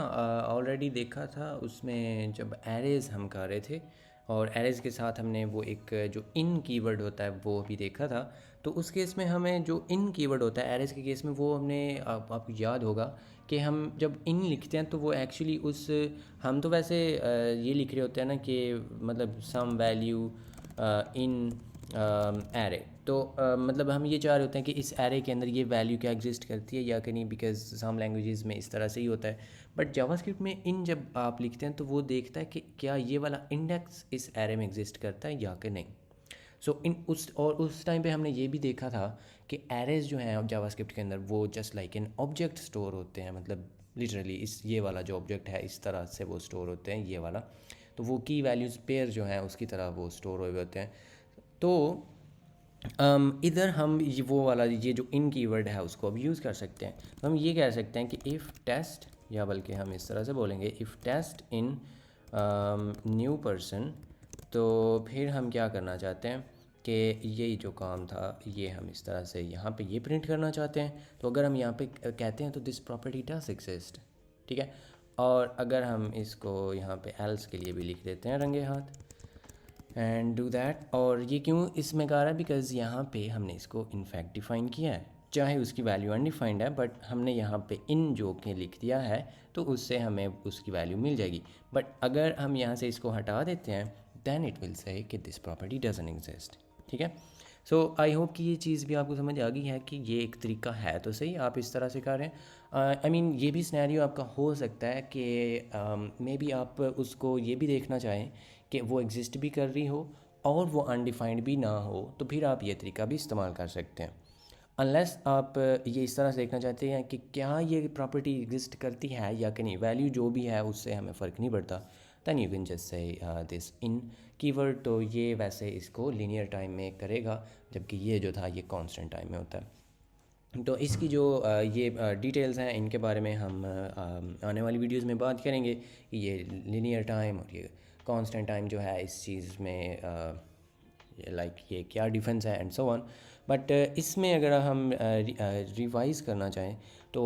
ऑलरेडी देखा था उसमें जब एरेज़ हम कर रहे थे, और एरेज़ के साथ हमने वो एक जो इन कीवर्ड होता है वो भी देखा था। तो उस केस में हमें जो इन कीवर्ड होता है एरेज़ के केस में, वो हमने आपको याद होगा कि हम जब इन लिखते हैं तो वो एक्चुअली उस, हम तो वैसे ये लिख रहे होते हैं ना कि मतलब सम वैल्यू इन एरे, तो मतलब हम ये चाह रहे होते हैं कि इस एरे के अंदर ये वैल्यू क्या एग्जिस्ट करती है या कि नहीं, बिकॉज सम लैंग्वेजेस में इस तरह से ही होता है। बट जावास्क्रिप्ट में इन जब आप लिखते हैं तो वो देखता है कि क्या ये वाला इंडेक्स इस एरे में एग्जिस्ट करता है या कि नहीं। सो इन उस टाइम पे हमने ये भी देखा था कि एरेज जो हैं जावास्क्रिप्ट के अंदर वो just like an object store होते हैं, मतलब लिटरली इस ये वाला जो ऑब्जेक्ट है इस तरह से वो स्टोर होते हैं, ये वाला। तो वो की वैल्यूज़ पेयर जो हैं उसकी तरह वो स्टोर हुए होते हैं। तो इधर हम ये वो वाला ये जो इन कीवर्ड है उसको अब यूज़ कर सकते हैं। तो हम ये कह सकते हैं कि इफ़ टेस्ट, या बल्कि हम इस तरह से बोलेंगे if test in new person, तो फिर हम क्या करना चाहते हैं कि यही जो काम था ये हम इस तरह से यहाँ पे ये प्रिंट करना चाहते हैं। तो अगर हम यहाँ पे कहते हैं तो दिस प्रॉपर्टी डज एक्सिस्ट, ठीक है। और अगर हम इसको यहाँ पे एल्स के लिए भी लिख देते हैं रंगे हाथ एंड डू दैट। और ये क्यों इसमें कह रहा है, बिकॉज़ यहाँ पे हमने इसको इनफैक्ट डिफ़ाइन किया है, चाहे उसकी वैल्यू अनडिफाइंड है, बट हमने यहाँ पे इन जो के लिख दिया है तो उससे हमें उसकी वैल्यू मिल जाएगी। बट अगर हम यहाँ से इसको हटा देते हैं दैन इट विल से कि दिस प्रॉपर्टी डजंट एग्जिस्ट, ठीक है। सो आई होप कि ये चीज़ भी आपको समझ आ गई है कि ये एक तरीका है तो सही, आप इस तरह से कर रहे हैं। आई मीन ये भी सिनेरियो आपका हो सकता है कि मे बी आप उसको ये भी देखना चाहें कि वो एग्जिस्ट भी कर रही हो और वो अनडिफाइंड भी ना हो, तो फिर आप ये तरीका भी इस्तेमाल कर सकते हैं। अनलेस आप ये इस तरह से देखना चाहते हैं कि क्या ये प्रॉपर्टी एग्जिस्ट करती है या कि नहीं, वैल्यू जो भी है उससे हमें फ़र्क नहीं पड़ता, then you can just say this in keyword. तो ये वैसे इसको लीनियर टाइम में करेगा, जबकि ये जो था ये कांस्टेंट टाइम में होता है। तो इसकी जो ये डिटेल्स हैं इनके बारे में हम आने वाली वीडियोस में बात करेंगे कि ये लीनियर टाइम और ये कांस्टेंट टाइम जो है इस चीज़ में लाइक ये क्या डिफरेंस है एंड सो ऑन। बट इसमें अगर हम रिवाइज़ करना चाहें तो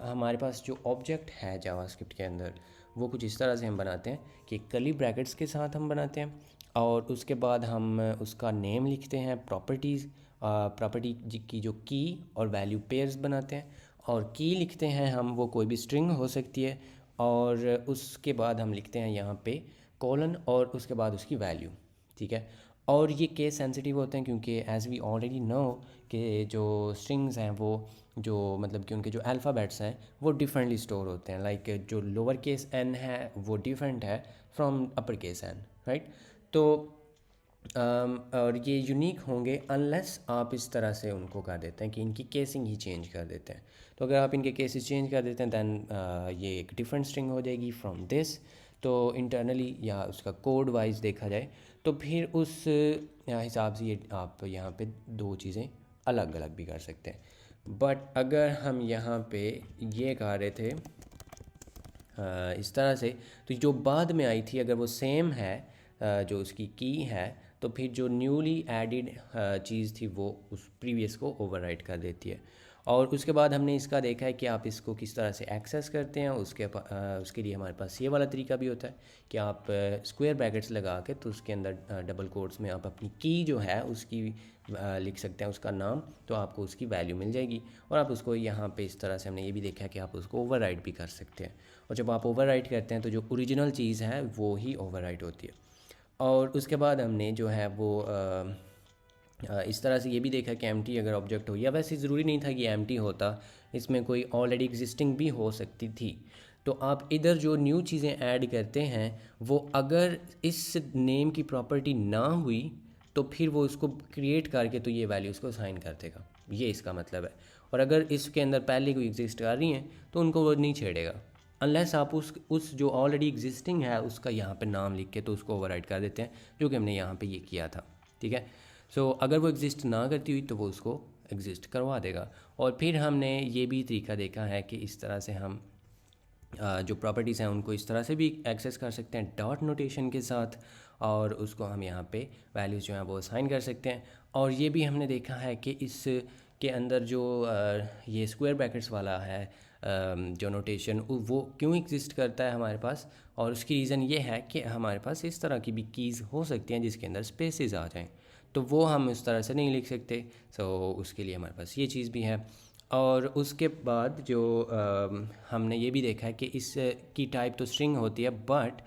हमारे पास जो ऑब्जेक्ट है जावास्क्रिप्ट के अंदर वो कुछ इस तरह से हम बनाते हैं कि कर्ली ब्रैकेट्स के साथ हम बनाते हैं, और उसके बाद हम उसका नेम लिखते हैं, प्रॉपर्टीज़ प्रॉपर्टी की जो की और वैल्यू पेयर्स बनाते हैं, और की लिखते हैं हम वो कोई भी स्ट्रिंग हो सकती है, और उसके बाद हम लिखते हैं यहाँ पे कॉलन और उसके बाद उसकी वैल्यू, ठीक है। और ये केस सेंसिटिव होते हैं क्योंकि एज़ वी ऑलरेडी नो कि जो स्ट्रिंग्स हैं वो जो मतलब कि उनके जो अल्फ़ाबेट्स हैं वो डिफरेंटली स्टोर होते हैं, लाइक जो लोअर केस एन है वो डिफरेंट है from upper case N, right. तो और ये यूनिक होंगे अनलेस आप इस तरह से उनको कर देते हैं कि इनकी केसिंग ही चेंज कर देते हैं। तो अगर आप इनके केसेस चेंज कर देते हैं दैन ये एक डिफरेंट स्ट्रिंग हो जाएगी फ्रॉम दिस। तो इंटरनली या उसका कोड वाइज देखा जाए तो फिर उस हिसाब से ये आप यहाँ पे दो चीज़ें अलग अलग भी कर सकते हैं। बट अगर हम यहाँ पे ये कह रहे थे इस तरह से, तो जो बाद में आई थी अगर वो सेम है जो उसकी की है, तो फिर जो न्यूली एडिड चीज़ थी वो उस प्रीवियस को ओवरराइट कर देती है। और उसके बाद हमने इसका देखा है कि आप इसको किस तरह से एक्सेस करते हैं। उसके लिए हमारे पास ये वाला तरीका भी होता है कि आप स्क्वायर ब्रैकेट्स लगा के तो उसके अंदर डबल कोट्स में आप अपनी की जो है उसकी लिख सकते हैं, उसका नाम, तो आपको उसकी वैल्यू मिल जाएगी। और आप उसको यहाँ पे इस तरह से हमने ये भी देखा है कि आप उसको ओवरराइट भी कर सकते हैं। और जब आप ओवरराइट करते हैं तो जो ओरिजिनल चीज़ है वो ही ओवरराइट होती है। और उसके बाद हमने जो है वो इस तरह से ये भी देखा कि एम्प्टी अगर ऑब्जेक्ट हो, या वैसे ज़रूरी नहीं था कि एम्प्टी होता, इसमें कोई ऑलरेडी एग्जिस्टिंग भी हो सकती थी। तो आप इधर जो न्यू चीज़ें ऐड करते हैं वो अगर इस नेम की प्रॉपर्टी ना हुई तो फिर वो उसको क्रिएट करके तो ये वैल्यू उसको साइन कर देगा, ये इसका मतलब है। और अगर इसके अंदर पहले कोई एग्जिस्ट कर रही हैं तो उनको वो नहीं छेड़ेगा, अनलेस आप उस जो ऑलरेडी एग्जिस्टिंग है उसका यहाँ पे नाम लिख के तो उसको ओवरराइट कर देते हैं, जो कि हमने यहाँ पे ये किया था। ठीक है, सो अगर वो एग्जिस्ट ना करती हुई तो वो उसको एग्जिस्ट करवा देगा। और फिर हमने ये भी तरीका देखा है कि इस तरह से हम जो प्रॉपर्टीज़ हैं उनको इस तरह से भी एक्सेस कर सकते हैं डॉट नोटेशन के साथ, और उसको हम यहाँ पे वैल्यूज़ जो हैं वो असाइन कर सकते हैं। और ये भी हमने देखा है कि इस के अंदर जो ये स्क्वायर ब्रैकेट्स वाला है जो नोटेशन वो क्यों एग्जिस्ट करता है हमारे पास, और उसकी रीज़न ये है कि हमारे पास इस तरह की भी कीज़ हो सकती हैं जिसके अंदर स्पेसेस आ जाएं, तो वो हम इस तरह से नहीं लिख सकते। सो उसके लिए हमारे पास ये चीज़ भी है। और उसके बाद जो हमने ये भी देखा है कि इस की टाइप तो स्ट्रिंग होती है, बट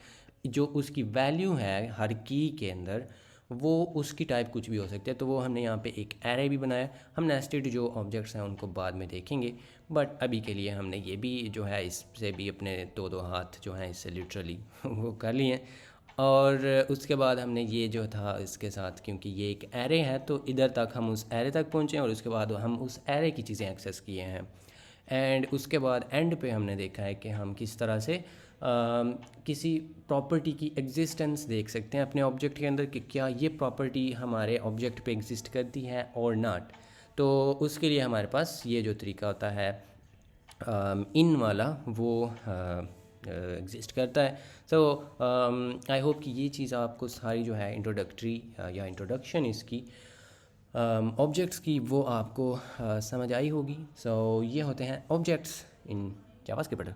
जो उसकी वैल्यू है हर की के अंदर वो उसकी टाइप कुछ भी हो सकती है। तो वो हमने यहाँ पे एक एरे भी बनाया। हम नेस्टेड जो ऑब्जेक्ट्स हैं उनको बाद में देखेंगे, बट अभी के लिए हमने ये भी जो है इससे भी अपने दो दो हाथ जो हैं इससे लिटरली वो कर लिए हैं। और उसके बाद हमने ये जो था इसके साथ, क्योंकि ये एक एरे है तो इधर तक हम उस एरे तक पहुँचे और उसके बाद हम उस एरे की चीज़ें एक्सेस किए हैं। एंड उसके बाद एंड पे हमने देखा है कि हम किस तरह से किसी प्रॉपर्टी की एग्जिस्टेंस देख सकते हैं अपने ऑब्जेक्ट के अंदर कि क्या ये प्रॉपर्टी हमारे ऑब्जेक्ट पे एग्जिस्ट करती है और नॉट। तो उसके लिए हमारे पास ये जो तरीका होता है इन वाला वो एग्जिस्ट करता है। सो आई होप कि ये चीज़ आपको सारी जो है इंट्रोडक्टरी या इंट्रोडक्शन इसकी ऑब्जेक्ट्स की वो आपको समझ आई होगी। सो ये होते हैं ऑब्जेक्ट्स इन जावास्क्रिप्ट।